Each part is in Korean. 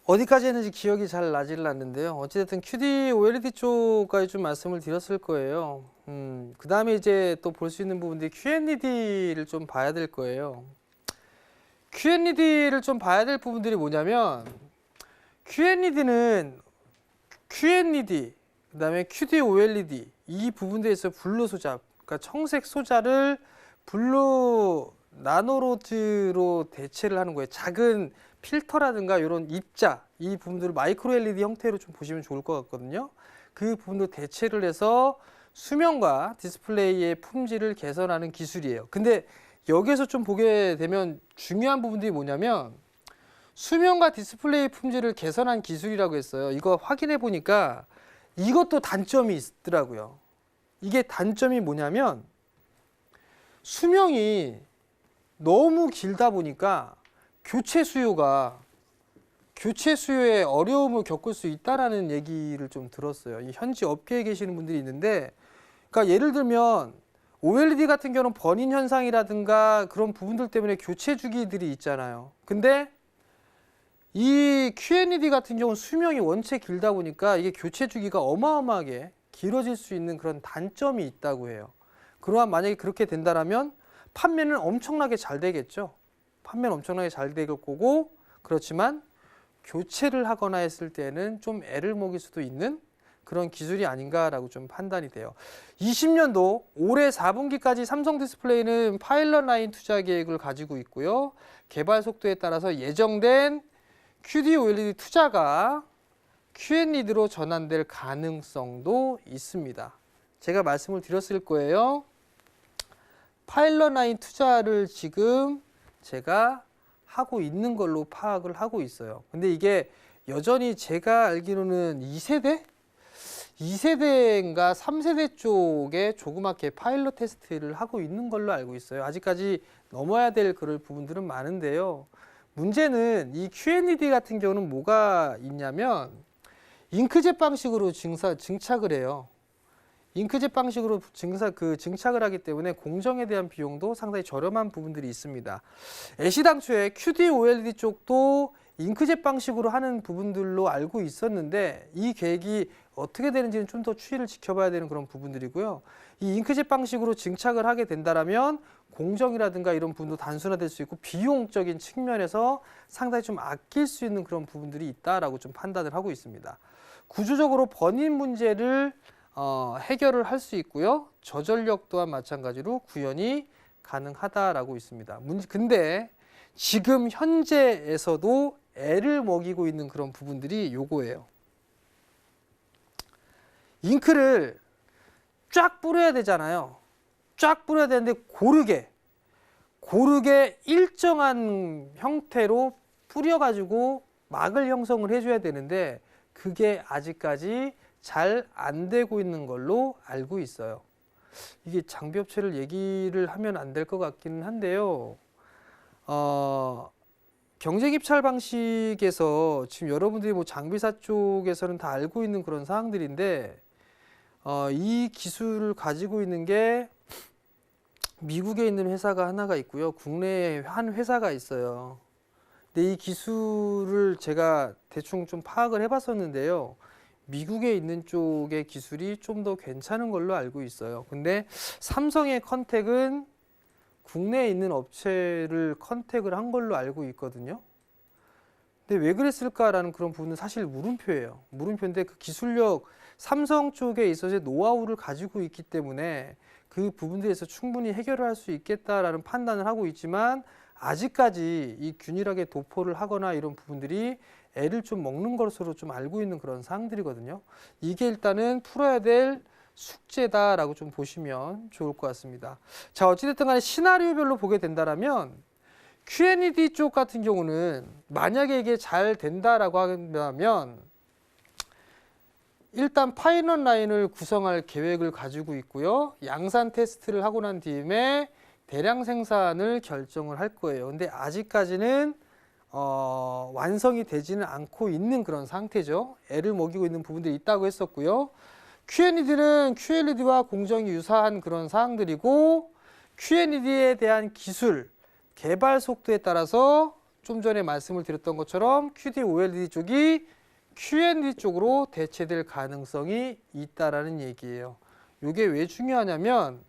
어디까지 했는지 기억이 잘 나질 않는데요. 어찌됐든 QD OLED 쪽까지 좀 말씀을 드렸을 거예요. 그 다음에 이제 또 볼 수 있는 부분들이 QNED를 좀 봐야 될 거예요. QNED를 좀 봐야 될 부분들이 뭐냐면 QNED는 QNED, 그 다음에 QD OLED 이 부분들에서 블루 소자, 그러니까 청색 소자를 블루 나노로드로 대체를 하는 거예요. 작은 필터라든가 이런 입자, 이 부분들을 마이크로 LED 형태로 좀 보시면 좋을 것 같거든요. 그 부분도 대체를 해서 수명과 디스플레이의 품질을 개선하는 기술이에요. 근데 여기에서 좀 보게 되면 중요한 부분들이 뭐냐면 수명과 디스플레이 품질을 개선한 기술이라고 했어요. 이거 확인해 보니까 이것도 단점이 있더라고요. 이게 단점이 뭐냐면 수명이 너무 길다 보니까 교체 수요에 어려움을 겪을 수 있다라는 얘기를 좀 들었어요. 이 현지 업계에 계시는 분들이 있는데, 그러니까 예를 들면 OLED 같은 경우는 번인 현상이라든가 그런 부분들 때문에 교체 주기들이 있잖아요. 근데 이 QNED 같은 경우는 수명이 원체 길다 보니까 이게 교체 주기가 어마어마하게 길어질 수 있는 그런 단점이 있다고 해요. 그러한 만약에 그렇게 된다면 판매는 엄청나게 잘 되겠죠. 판매는 엄청나게 잘 될 거고, 그렇지만 교체를 하거나 했을 때는 좀 애를 먹일 수도 있는 그런 기술이 아닌가라고 좀 판단이 돼요. 20년도 올해 4분기까지 삼성 디스플레이는 파일럿 라인 투자 계획을 가지고 있고요. 개발 속도에 따라서 예정된 QD OLED 투자가 QNED로 전환될 가능성도 있습니다. 제가 말씀을 드렸을 거예요. 파일럿 라인 투자를 지금 제가 하고 있는 걸로 파악을 하고 있어요. 근데 이게 여전히 제가 알기로는 2세대인가 3세대 쪽에 조그맣게 파일럿 테스트를 하고 있는 걸로 알고 있어요. 아직까지 넘어야 될 그럴 부분들은 많은데요. 문제는 이 QNED 같은 경우는 뭐가 있냐면 잉크젯 방식으로 증착을 해요. 잉크젯 방식으로 증착을 하기 때문에 공정에 대한 비용도 상당히 저렴한 부분들이 있습니다. 애시당초에 QD OLED 쪽도 잉크젯 방식으로 하는 부분들로 알고 있었는데 이 계획이 어떻게 되는지는 좀 더 추이를 지켜봐야 되는 그런 부분들이고요. 이 잉크젯 방식으로 증착을 하게 된다면 공정이라든가 이런 부분도 단순화될 수 있고 비용적인 측면에서 상당히 좀 아낄 수 있는 그런 부분들이 있다라고 좀 판단을 하고 있습니다. 구조적으로 번인 문제를 해결을 할 수 있고요. 저전력 또한 마찬가지로 구현이 가능하다라고 있습니다. 근데 지금 현재에서도 애를 먹이고 있는 그런 부분들이 요거예요. 잉크를 쫙 뿌려야 되잖아요. 쫙 뿌려야 되는데 고르게 일정한 형태로 뿌려가지고 막을 형성을 해줘야 되는데 그게 아직까지 잘 안 되고 있는 걸로 알고 있어요. 이게 장비업체를 얘기를 하면 안 될 것 같기는 한데요. 경쟁 입찰 방식에서 지금 여러분들이 뭐 장비사 쪽에서는 다 알고 있는 그런 사항들인데 이 기술을 가지고 있는 게 미국에 있는 회사가 하나가 있고요. 국내에 한 회사가 있어요. 근데 이 기술을 제가 대충 좀 파악을 해봤었는데요. 미국에 있는 쪽의 기술이 좀 더 괜찮은 걸로 알고 있어요. 근데 삼성의 컨택은 국내에 있는 업체를 컨택을 한 걸로 알고 있거든요. 근데 왜 그랬을까라는 그런 부분은 사실 물음표예요. 물음표인데 그 기술력, 삼성 쪽에 있어서 노하우를 가지고 있기 때문에 그 부분들에서 충분히 해결을 할 수 있겠다라는 판단을 하고 있지만 아직까지 이 균일하게 도포를 하거나 이런 부분들이 애를 좀 먹는 것으로 좀 알고 있는 그런 사항들이거든요. 이게 일단은 풀어야 될 숙제다라고 좀 보시면 좋을 것 같습니다. 자, 어찌됐든 간에 시나리오별로 보게 된다면 QNED 쪽 같은 경우는 만약에 이게 잘 된다라고 한다면 일단 파일럿 라인을 구성할 계획을 가지고 있고요. 양산 테스트를 하고 난 뒤에 대량 생산을 결정을 할 거예요. 근데 아직까지는 완성이 되지는 않고 있는 그런 상태죠. 애를 먹이고 있는 부분들이 있다고 했었고요. QNED는 QLED와 공정이 유사한 그런 사항들이고 QNED에 대한 기술, 개발 속도에 따라서 좀 전에 말씀을 드렸던 것처럼 QD-OLED 쪽이 Q&D 쪽으로 대체될 가능성이 있다라는 얘기예요. 이게 왜 중요하냐면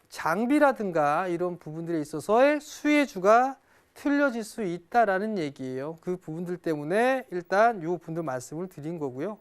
장비라든가 이런 부분들에 있어서의 수혜주가 틀려질 수 있다라는 얘기예요. 그 부분들 때문에 일단 이 부분들 말씀을 드린 거고요.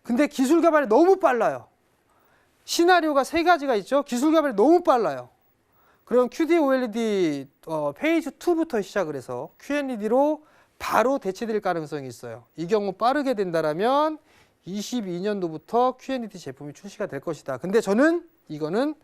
근데 기술 개발이 너무 빨라요. 시나리오가 세 가지가 있죠. 기술 개발이 너무 빨라요. 그럼 QD-OLED 페이지 2부터 시작을 해서 Q&D로 바로 대체될 가능성이 있어요. 이 경우 빠르게 된다라면 22년도부터 Q&D 제품이 출시가 될 것이다. 근데 저는 이거는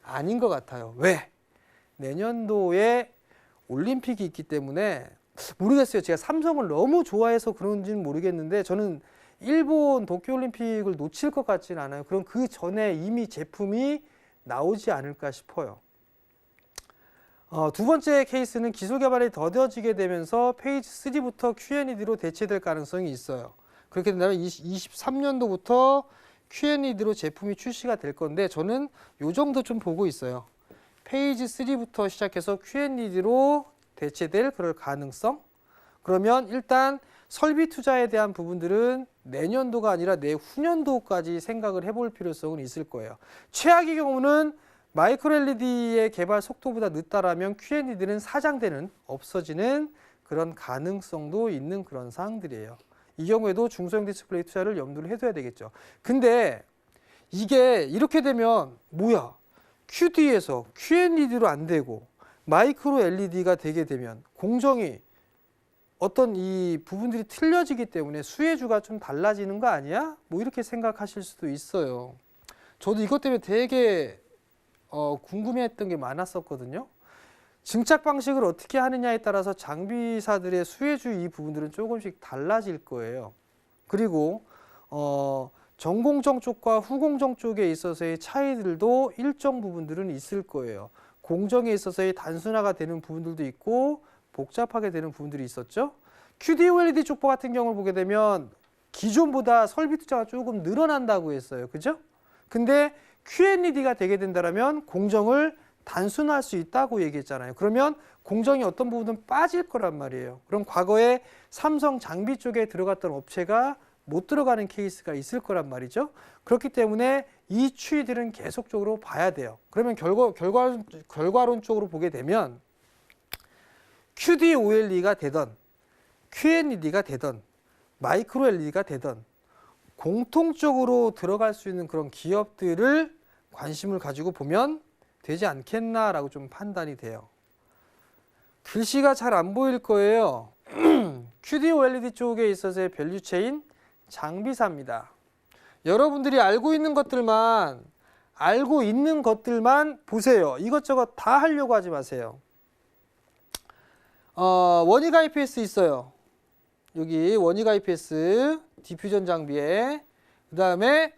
아닌 것 같아요. 왜? 내년도에 올림픽이 있기 때문에 모르겠어요. 제가 삼성을 너무 좋아해서 그런지는 모르겠는데 저는 일본 도쿄올림픽을 놓칠 것 같지는 않아요. 그럼 그 전에 이미 제품이 나오지 않을까 싶어요. 두 번째 케이스는 기술 개발이 더뎌지게 되면서 페이지 3부터 Q&D로 대체될 가능성이 있어요. 그렇게 된다면 23년도부터 Q&D로 제품이 출시가 될 건데 저는 이 정도 좀 보고 있어요. 페이지 3부터 시작해서 Q&D로 대체될 그럴 가능성? 그러면 일단 설비 투자에 대한 부분들은 내년도가 아니라 내후년도까지 생각을 해볼 필요성은 있을 거예요. 최악의 경우는 마이크로 LED의 개발 속도보다 늦다라면 Q&D는 사장되는, 없어지는 그런 가능성도 있는 그런 사항들이에요. 이 경우에도 중소형 디스플레이 투자를 염두를 해둬야 되겠죠. 근데 이게 이렇게 되면 뭐야? QD에서 Q&D로 안 되고 마이크로 LED가 되게 되면 공정이 어떤 이 부분들이 틀려지기 때문에 수혜주가 좀 달라지는 거 아니야? 뭐 이렇게 생각하실 수도 있어요. 저도 이것 때문에 되게 궁금해했던 게 많았었거든요. 증착 방식을 어떻게 하느냐에 따라서 장비사들의 수혜주 이 부분들은 조금씩 달라질 거예요. 그리고 전공정 쪽과 후공정 쪽에 있어서의 차이들도 일정 부분들은 있을 거예요. 공정에 있어서의 단순화가 되는 부분들도 있고 복잡하게 되는 부분들이 있었죠. QD-OLED 쪽 같은 경우를 보게 되면 기존보다 설비 투자가 조금 늘어난다고 했어요. 그죠? 근데 Q&D가 되게 된다면 공정을 단순화할 수 있다고 얘기했잖아요. 그러면 공정이 어떤 부분은 빠질 거란 말이에요. 그럼 과거에 삼성 장비 쪽에 들어갔던 업체가 못 들어가는 케이스가 있을 거란 말이죠. 그렇기 때문에 이 추이들은 계속적으로 봐야 돼요. 그러면 결과론적으로 보게 되면 QD-OLED가 되던 Q&D가 되던 마이크로 LED가 되던 공통적으로 들어갈 수 있는 그런 기업들을 관심을 가지고 보면 되지 않겠나라고 좀 판단이 돼요. 글씨가 잘 안 보일 거예요. QD-OLED 쪽에 있어서의 밸류체인 장비사입니다. 여러분들이 알고 있는 것들만 보세요. 이것저것 다 하려고 하지 마세요. 원익 IPS 있어요. 여기 원익 IPS 디퓨전 장비에 그 다음에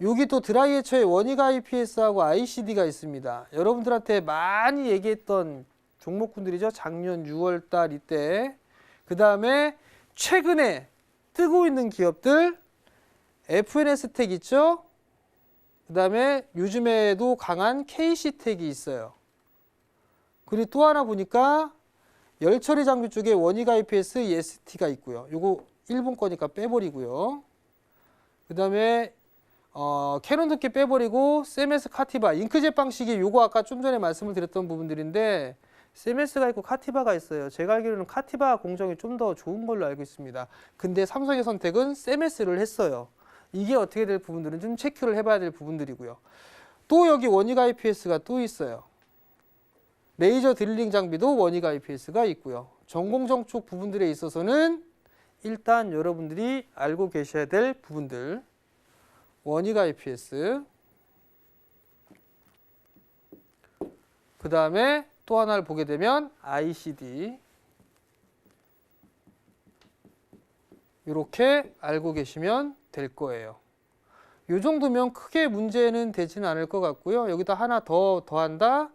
여기 또 드라이에처에 원익 IPS하고 ICD가 있습니다. 여러분들한테 많이 얘기했던 종목군들이죠. 작년 6월달 이때. 그 다음에 최근에 뜨고 있는 기업들 FNS텍 있죠. 그 다음에 요즘에도 강한 KC텍이 있어요. 그리고 또 하나 보니까 열처리 장비 쪽에 원익 IPS EST가 있고요. 요거 일본 거니까 빼버리고요. 그 다음에 캐논 두께 빼버리고 세메스 카티바 잉크젯 방식이 요거 아까 좀 전에 말씀을 드렸던 부분들인데 세메스가 있고 카티바가 있어요. 제가 알기로는 카티바 공정이 좀 더 좋은 걸로 알고 있습니다. 근데 삼성의 선택은 세메스를 했어요. 이게 어떻게 될 부분들은 좀 체크를 해봐야 될 부분들이고요. 또 여기 원익 IPS가 또 있어요. 레이저 드릴링 장비도 원익 IPS가 있고요. 전공정 쪽 부분들에 있어서는 일단 여러분들이 알고 계셔야 될 부분들 원익 IPS 그 다음에 또 하나를 보게 되면 ICD 이렇게 알고 계시면 될 거예요. 이 정도면 크게 문제는 되지는 않을 것 같고요. 여기다 하나 더한다.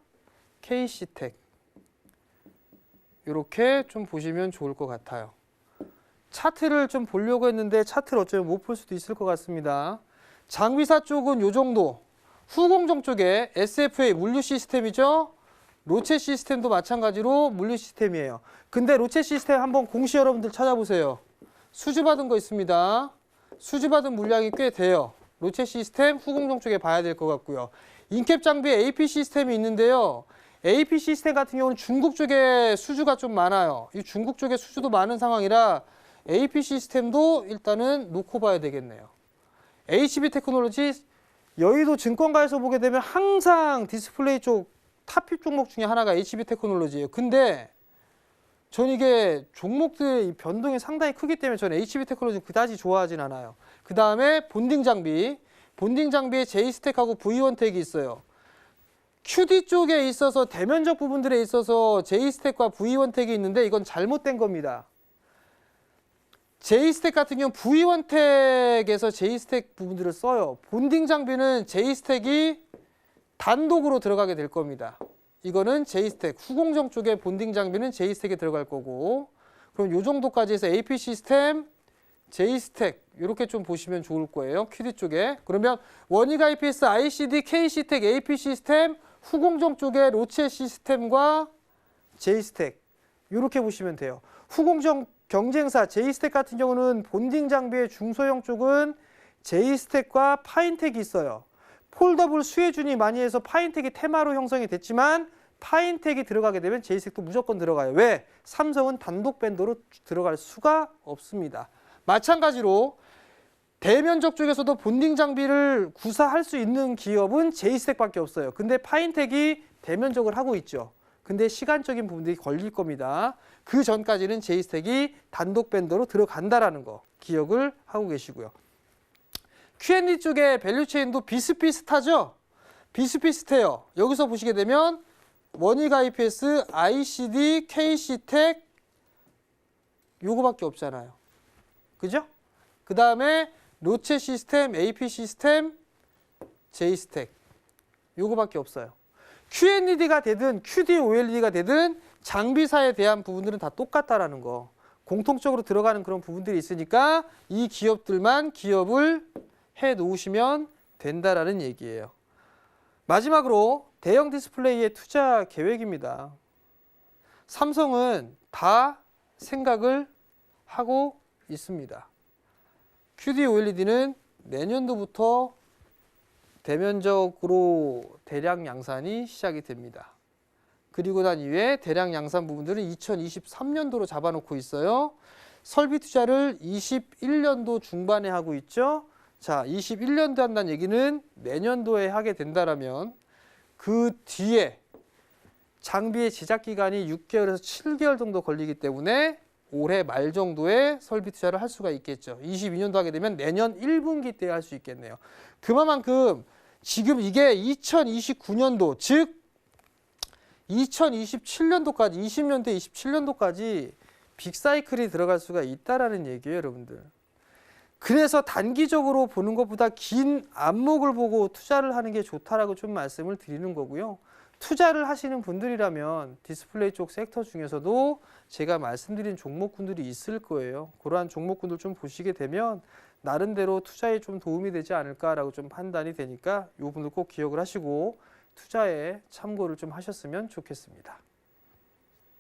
KC텍 이렇게 좀 보시면 좋을 것 같아요. 차트를 좀 보려고 했는데 차트를 어쩌면 못 볼 수도 있을 것 같습니다. 장비사 쪽은 이 정도. 후공정 쪽에 SFA 물류 시스템이죠. 로체 시스템도 마찬가지로 물류 시스템이에요. 근데 로체 시스템 한번 공시 여러분들 찾아보세요. 수주받은 거 있습니다. 수주받은 물량이 꽤 돼요. 로체 시스템 후공정 쪽에 봐야 될 것 같고요. 인캡 장비 AP 시스템이 있는데요. AP 시스템 같은 경우는 중국 쪽에 수주가 좀 많아요. 이 중국 쪽에 수주도 많은 상황이라 AP 시스템도 일단은 놓고 봐야 되겠네요. HB 테크놀로지 여의도 증권가에서 보게 되면 항상 디스플레이 쪽 탑픽 종목 중에 하나가 HB 테크놀로지예요. 근데 전 이게 종목들의 변동이 상당히 크기 때문에 저는 HB 테크놀로지는 그다지 좋아하진 않아요. 그 다음에 본딩 장비. 본딩 장비에 J스택하고 V1텍이 있어요. QD 쪽에 있어서 대면적 부분들에 있어서 J스택과 V1텍이 있는데 이건 잘못된 겁니다. J스택 같은 경우는 V1텍에서 J스택 부분들을 써요. 본딩 장비는 J스택이 단독으로 들어가게 될 겁니다. 이거는 J스택, 후공정 쪽에 본딩 장비는 J스택에 들어갈 거고, 그럼 이 정도까지 해서 AP 시스템, J스택 이렇게 좀 보시면 좋을 거예요. QD 쪽에. 그러면 원익 IPS, ICD, K시텍, AP 시스템, 후공정 쪽에 로체 시스템과 J스택 이렇게 보시면 돼요. 후공정 경쟁사 J스택 같은 경우는 본딩 장비의 중소형 쪽은 J스택과 파인텍이 있어요. 폴더블 수혜준이 많이 해서 파인텍이 테마로 형성이 됐지만 파인텍이 들어가게 되면 J스택도 무조건 들어가요. 왜? 삼성은 단독 밴더로 들어갈 수가 없습니다. 마찬가지로 대면적 쪽에서도 본딩 장비를 구사할 수 있는 기업은 J스택밖에 없어요. 근데 파인텍이 대면적을 하고 있죠. 근데 시간적인 부분들이 걸릴 겁니다. 그 전까지는 J스택이 단독 밴더로 들어간다라는 거 기억을 하고 계시고요. Q&D 쪽의 밸류체인도 비슷비슷하죠? 비슷비슷해요. 여기서 보시게 되면 원익 IPS, ICD, K시텍 요거밖에 없잖아요. 그죠? 그 다음에 로체 시스템, AP 시스템, J스택 요거밖에 없어요. Q&D가 되든 QD, OLED가 되든 장비사에 대한 부분들은 다 똑같다라는 거. 공통적으로 들어가는 그런 부분들이 있으니까 이 기업들만 기업을 해 놓으시면 된다라는 얘기예요. 마지막으로 대형 디스플레이의 투자 계획입니다. 삼성은 다 생각을 하고 있습니다. QD OLED는 내년도부터 대면적으로 대량 양산이 시작이 됩니다. 그리고 난 이후에 대량 양산 부분들은 2023년도로 잡아놓고 있어요. 설비 투자를 21년도 중반에 하고 있죠. 자, 21년도에 한다는 얘기는 내년도에 하게 된다라면 그 뒤에 장비의 제작 기간이 6개월에서 7개월 정도 걸리기 때문에 올해 말 정도에 설비 투자를 할 수가 있겠죠. 22년도 하게 되면 내년 1분기 때 할 수 있겠네요. 그만큼 지금 이게 2029년도 즉 2027년도까지 20년대 27년도까지 빅사이클이 들어갈 수가 있다라는 얘기예요, 여러분들. 그래서 단기적으로 보는 것보다 긴 안목을 보고 투자를 하는 게 좋다라고 좀 말씀을 드리는 거고요. 투자를 하시는 분들이라면 디스플레이 쪽 섹터 중에서도 제가 말씀드린 종목군들이 있을 거예요. 그러한 종목군들 좀 보시게 되면 나름대로 투자에 좀 도움이 되지 않을까라고 좀 판단이 되니까 이 부분을 꼭 기억을 하시고 투자에 참고를 좀 하셨으면 좋겠습니다.